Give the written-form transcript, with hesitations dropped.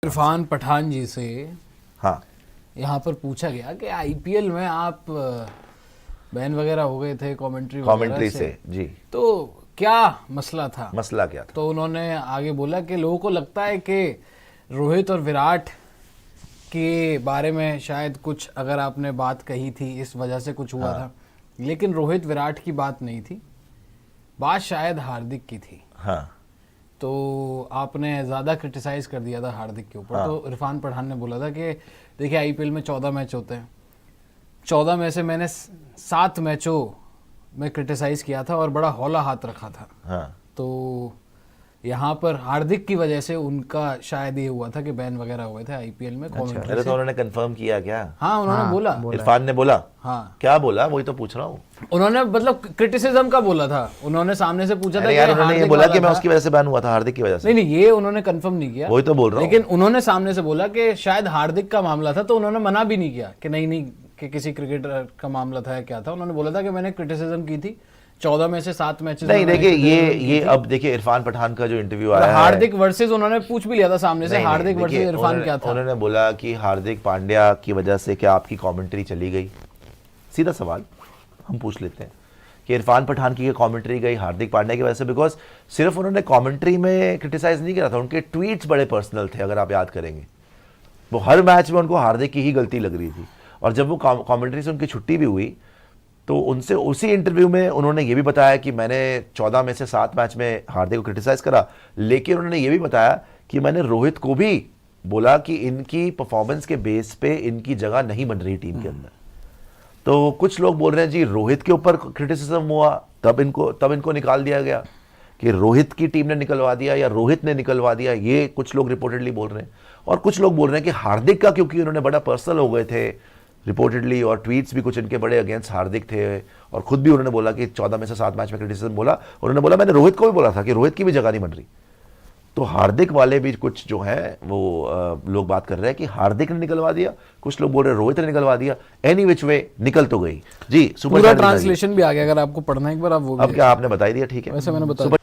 इरफान पठान जी से हाँ यहाँ पर पूछा गया कि आईपीएल में आप बैन वगैरह हो गए थे कमेंट्री कमेंट्री से जी, तो क्या मसला था? मसला क्या था? तो उन्होंने आगे बोला कि लोगों को लगता है कि रोहित और विराट के बारे में शायद कुछ अगर आपने बात कही थी इस वजह से कुछ हुआ था, लेकिन रोहित विराट की बात नहीं थी, बात शायद हार्दिक की थी। हाँ तो आपने ज़्यादा क्रिटिसाइज कर दिया था हार्दिक के ऊपर। तो इरफान पठान ने बोला था कि देखिए आईपीएल में 14 मैच होते हैं, 14 में से मैंने 7 मैचों में क्रिटिसाइज किया था और बड़ा हौला हाथ रखा था। हाँ तो यहाँ पर हार्दिक की वजह से उनका शायद ये हुआ था कि बैन वगैरह हुए थे आईपीएल में अच्छा, कमेंट्री अरे से। तो उन्होंने कंफर्म किया क्या? हाँ उन्होंने बोला। इरफान ने बोला? हाँ क्या बोला वही तो पूछ रहा हूँ। उन्होंने मतलब क्रिटिसिज्म का बोला था, उन्होंने सामने से पूछा था अरे कि यार उन्होंने ये हार्दिक बोला वाला कि मैं था। उसकी वजह से बैन हुआ था, हार्दिक की वजह से। नहीं ये उन्होंने कंफर्म नहीं किया, वही तो बोल रहा हूँ। लेकिन उन्होंने सामने से बोला कि शायद हार्दिक का मामला था, तो उन्होंने मना भी नहीं किया कि नहीं कि किसी क्रिकेटर का मामला था या क्या था। उन्होंने बोला था कि मैंने क्रिटिसिज्म की थी 14 में से 7 मैचेस नहीं देखिए ये अब देखिए इरफान पठान का जो इंटरव्यू आया है, हार्दिक वर्सेस उन्होंने पूछ भी लिया था सामने से, नहीं, हार्दिक वर्सेस देखिए, इरफान क्या था। उन्होंने बोला कि हार्दिक पांड्या की वजह से क्या आपकी कमेंट्री चली गई? सीधा सवाल हम पूछ लेते हैं कि इरफान पठान की कमेंट्री गई हार्दिक पांड्या की वजह से, बिकॉज सिर्फ उन्होंने कमेंट्री में क्रिटिसाइज नहीं किया था, उनके ट्वीट्स बड़े पर्सनल थे। अगर आप याद करेंगे वो हर मैच में उनको हार्दिक की ही गलती लग रही थी, और जब वो कमेंट्री से उनकी छुट्टी भी हुई तो उनसे उसी इंटरव्यू में उन्होंने ये भी बताया कि मैंने 14 में से 7 मैच में हार्दिक को क्रिटिसाइज करा, लेकिन उन्होंने ये भी बताया कि मैंने रोहित को भी बोला कि इनकी परफॉर्मेंस के बेस पे इनकी जगह नहीं बन रही टीम के अंदर। तो कुछ लोग बोल रहे हैं जी रोहित के ऊपर क्रिटिसिज्म हुआ तब इनको निकाल दिया गया, कि रोहित की टीम ने निकलवा दिया या रोहित ने निकलवा दिया, ये कुछ लोग रिपोर्टेडली बोल रहे हैं। और कुछ लोग बोल रहे हैं कि हार्दिक का, क्योंकि उन्होंने बड़ा पर्सनल हो गए थे रिपोर्टेडली, और ट्वीट्स भी कुछ इनके बड़े अगेंस्ट हार्दिक थे, और खुद भी उन्होंने बोला कि 14 में से 7 मैच में क्रिटिसिज्म बोला। उन्होंने बोला मैंने रोहित को भी बोला था कि रोहित की भी जगह नहीं बन रही। तो हार्दिक वाले भी कुछ जो है वो लोग बात कर रहे हैं कि हार्दिक ने निकलवा दिया, कुछ लोग बोल रहे हैं रोहित ने निकलवा दिया। एनी विच वे निकल तो गई जी। पूरा ट्रांसलेशन भी आ गया, अगर आपको पढ़ना है एक बार आप वो भी अब क्या आपने बता ही दिया, ठीक है वैसे मैंने बताया।